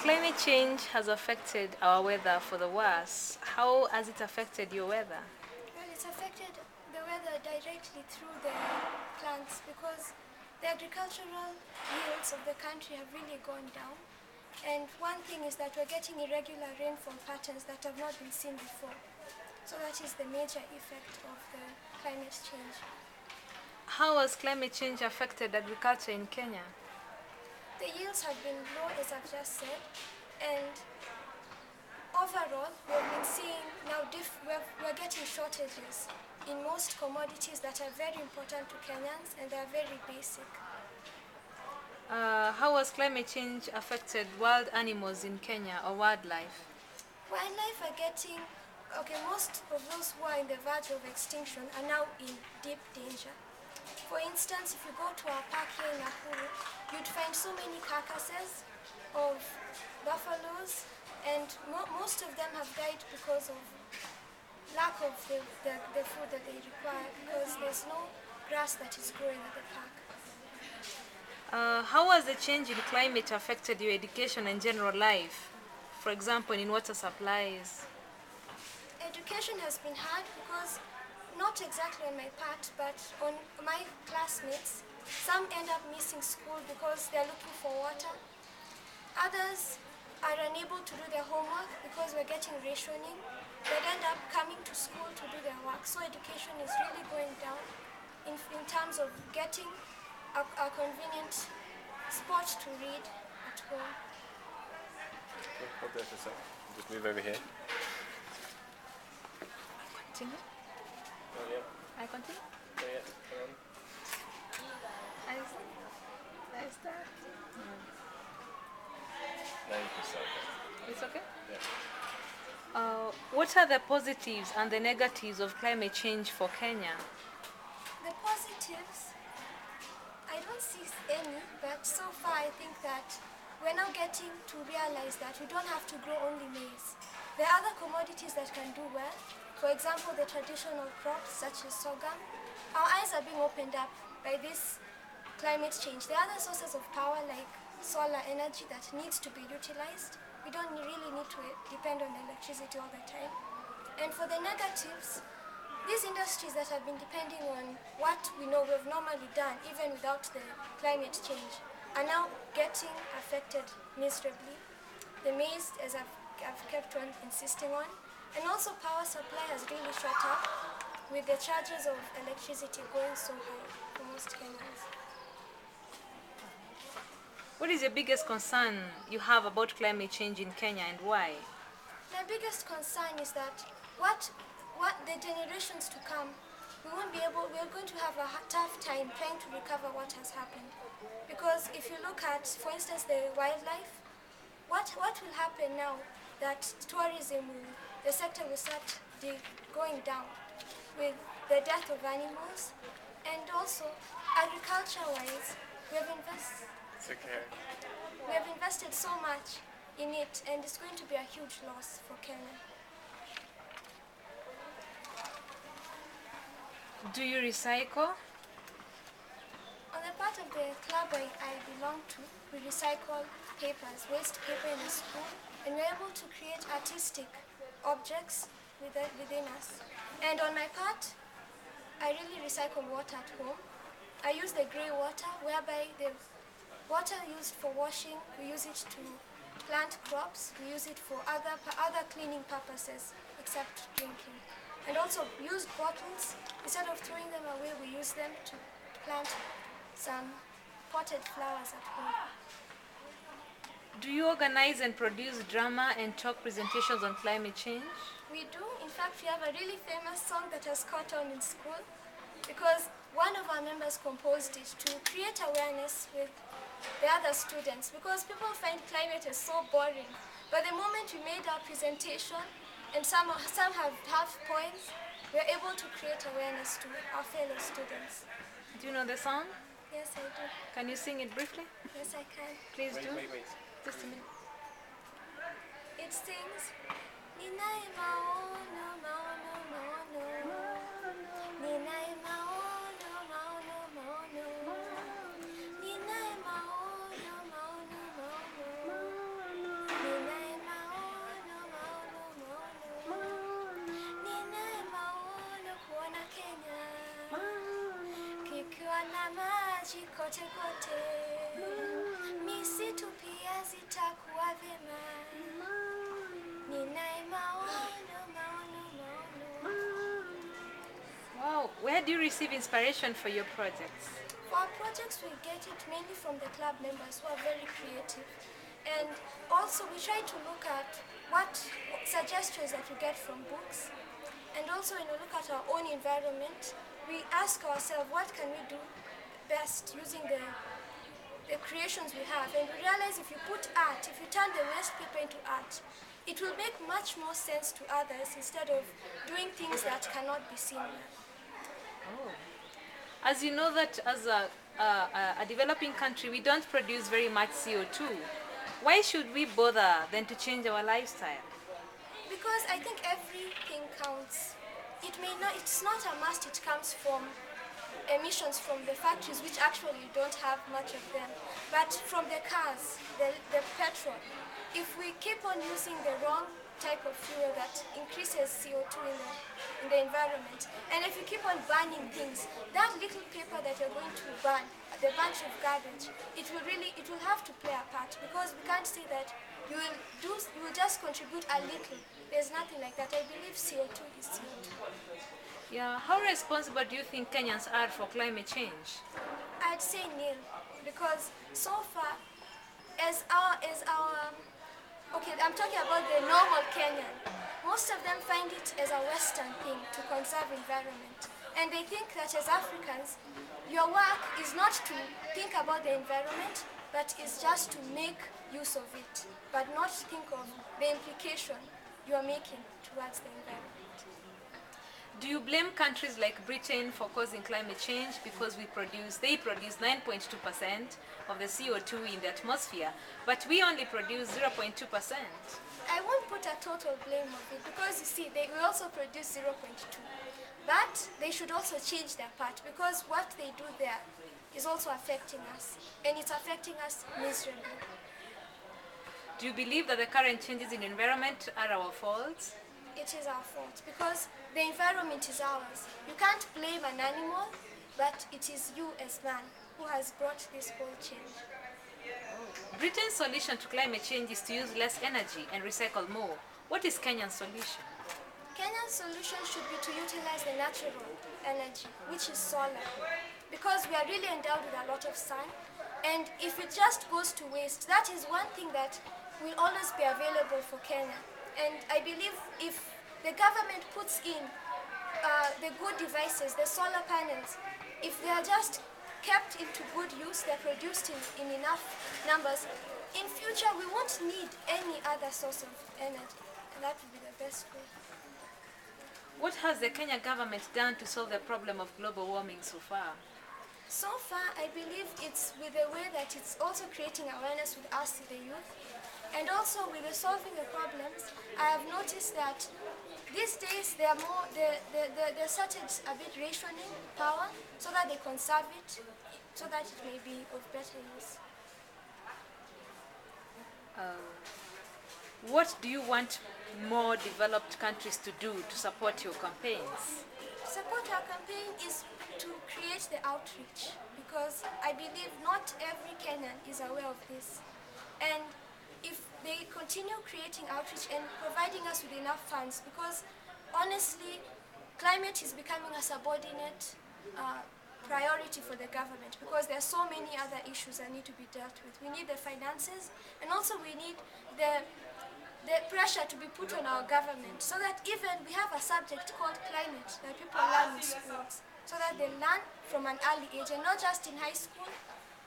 Climate change has affected our weather for the worse. How has it affected your weather? Well, it's affected the weather directly through the plants because the agricultural yields of the country have really gone down. And one thing is that we're getting irregular rainfall patterns that have not been seen before. So that is the major effect of the climate change. How has climate change affected agriculture in Kenya? The yields have been low, as I've just said, and overall, we've been seeing now we're getting shortages in most commodities that are very important to Kenyans, and they are very basic. How has climate change affected wild animals in Kenya or wildlife? Wildlife are getting, most of those who are in the verge of extinction are now in deep danger. For instance, if you go to our park here in Nakuru, you'd find so many carcasses of buffaloes, and most of them have died because of lack of the food that they require, because there's no grass that is growing at the park. How has the change in climate affected your education and general life? For example, in water supplies. Education has been hard because, not exactly on my part, but on my classmates, some end up missing school because they're looking for water. Others are unable to do their homework because we're getting rationing. They end up coming to school to do their work. So education is really going down in terms of getting a convenient spot to read at home. Okay, hold there for a sec. Just move over here. Continue. Oh, yeah. I continue. Oh, yeah. Come on. I start. Now you can start. It's okay? Yeah. What are the positives and the negatives of climate change for Kenya? The positives, I don't see any, but so far I think that we're now getting to realize that we don't have to grow only maize. There are other commodities that can do well. For example, the traditional crops such as sorghum. Our eyes are being opened up by this climate change. There are other sources of power like solar energy that needs to be utilized. We don't really need to depend on electricity all the time. And for the negatives, these industries that have been depending on what we know we've normally done, even without the climate change, are now getting affected miserably. The maize, as I've kept on insisting on, and also power supply has really shot up with the charges of electricity going so high for most Kenyans. What is your biggest concern you have about climate change in Kenya and why? My biggest concern is that what the generations to come, we're going to have a tough time trying to recover what has happened. Because if you look at, for instance, the wildlife, what will happen now that tourism, the sector will start going down with the death of animals, and also agriculture-wise, we have invested so much in it, and it's going to be a huge loss for Kenya. Do you recycle? On the part of the club I belong to, we recycle papers, waste paper in the school, and we're able to create artistic objects within us. And on my part, I really recycle water at home. I use the grey water, whereby the water used for washing, we use it to plant crops, we use it for other cleaning purposes, except drinking. And also used bottles, instead of throwing them away, we use them to plant some potted flowers at home. Do you organize and produce drama and talk presentations on climate change? We do. In fact, we have a really famous song that has caught on in school because one of our members composed it to create awareness with the other students, because people find climate is so boring. But the moment we made our presentation, and some have half points, we're able to create awareness to our fellow students. Do you know the song? Yes, I do. Can you sing it briefly? Yes, I can. Please do. Wait. Just a minute. It sings, Ninae maono, maono, maono. Ninae maono, maono, maono. Ninae maono, maono, maono. kote kote, misitu pia zitakuwa vyema. Ninae maono, maono, maono. Wow, where do you receive inspiration for your projects? For our projects, we get it mainly from the club members who are very creative. And also we try to look at what suggestions that we get from books. And also when we look at our own environment, we ask ourselves what can we do best using the creations we have. And we realize if you put art, if you turn the waste paper into art, it will make much more sense to others instead of doing things that cannot be seen. As you know that as a developing country, we don't produce very much CO2. Why should we bother then to change our lifestyle? Because I think everything counts. It's not a must it comes from emissions from the factories, which actually don't have much of them, but from the cars, the petrol. If we keep on using the wrong type of fuel that increases CO2 in the environment, and if you keep on burning things, that little paper that you're going to burn, the bunch of garbage, it will have to play a part, because we can't say that you will just contribute a little. There's nothing like that. I believe CO2 is CO2. Yeah, how responsible do you think Kenyans are for climate change? I'd say nil, because so far, okay, I'm talking about the normal Kenyan. Most of them find it as a Western thing to conserve environment. And they think that as Africans, your work is not to think about the environment, but is just to make use of it, but not think of the implication you are making towards the environment. Do you blame countries like Britain for causing climate change because they produce 9.2% of the CO2 in the atmosphere, but we only produce 0.2%? I won't put a total blame of it, because you see, we also produce 0.2. But they should also change their part, because what they do there is also affecting us, and it's affecting us miserably. Do you believe that the current changes in the environment are our fault? It is our fault, because the environment is ours. You can't blame an animal, but it is you as man who has brought this whole change. Britain's solution to climate change is to use less energy and recycle more. What is Kenya's solution? Kenya's solution should be to utilize the natural energy, which is solar, because we are really endowed with a lot of sun, and if it just goes to waste, that is one thing that will always be available for Kenya. And I believe if the government puts in the good devices, the solar panels, if they are just kept into good use, they're produced in enough numbers, in future we won't need any other source of energy, and that would be the best way. What has the Kenya government done to solve the problem of global warming so far? So far, I believe it's with the way that it's also creating awareness with us, the youth, and also with the solving the problems. I have noticed that these days they are more, they're started a bit rationing power so that they conserve it, so that it may be of better use. What do you want more developed countries to do to support your campaigns? Support our campaign is to create the outreach, because I believe not every Kenyan is aware of this. And if they continue creating outreach and providing us with enough funds, because honestly, climate is becoming a subordinate priority for the government, because there are so many other issues that need to be dealt with. We need the finances, and also we need the pressure to be put on our government, so that even we have a subject called climate that people learn in schools, so that they learn from an early age, and not just in high school,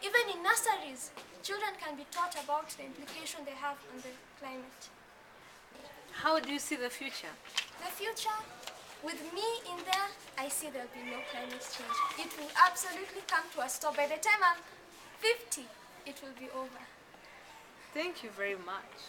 even in nurseries. Children can be taught about the implication they have on the climate. How do you see the future? The future, with me in there, I see there'll be no climate change. It will absolutely come to a stop. By the time I'm 50, it will be over. Thank you very much.